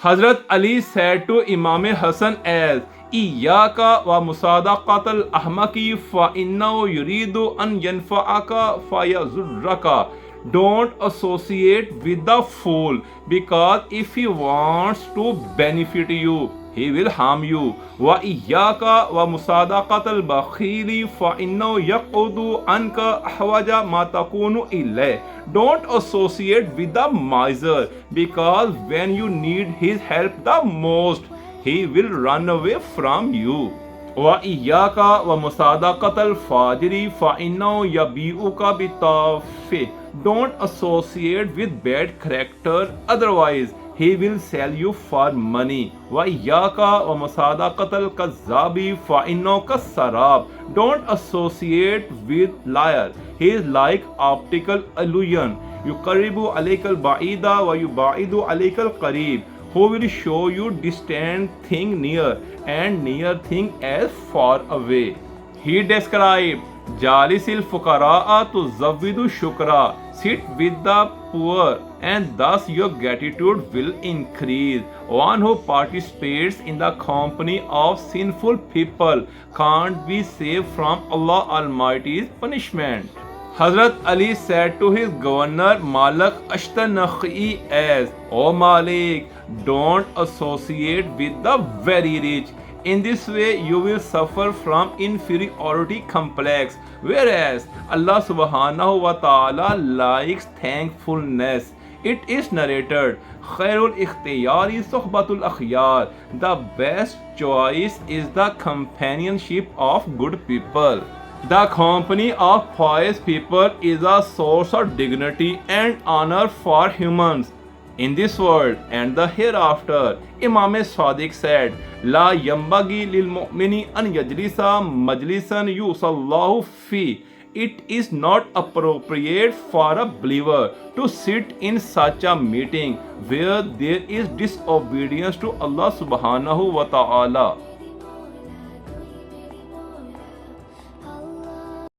Hazrat Ali said to Imam Hassan as Iyaka wa musadaqatal ahmaki fa innahu yuridu an yanfa'aka fa yazurraka. Don't associate with the fool, because if he wants to benefit you, he will harm you. Wa iyyaka wa musadaqatal bakhili fa innahu yaqudu anka ahwaja ma takunu ilay. Don't associate with the miser, because when you need his help the most, he will run away from you. Wa iyyaka wa musadaqatal fajiri fa innahu yabi'uka bitafi. Don't associate with bad character, otherwise he will sell you for money. Wa iyyaka wa musadaqatal kazzabi fa innahu kasarab. Don't associate with liar. He is like optical illusion. Yuqarribu alaykal ba'ida wa yubaidu alaykal qarib. Who will show you distant thing near and near thing as far away. He described Jalisil Fukara'a to Zavidu Shukra. Sit with the poor and thus your gratitude will increase. One who participates in the company of sinful people can't be saved from Allah Almighty's punishment. Hazrat Ali said to his governor Malik Ashtanakhi as, O Malik, don't associate with the very rich. In this way you will suffer from inferiority complex, whereas Allah subhanahu wa ta'ala likes thankfulness. It is narrated, Khairul ikhtiyari sohbatul akhyar. The best choice is the companionship of good people. The company of pious people is a source of dignity and honor for humans in this world and the hereafter. Imam Sadiq said, La yambagi lil mu'mini an yajlisa majlisan yusallahu fi. It is not appropriate for a believer to sit in such a meeting where there is disobedience to Allah subhanahu wa ta'ala.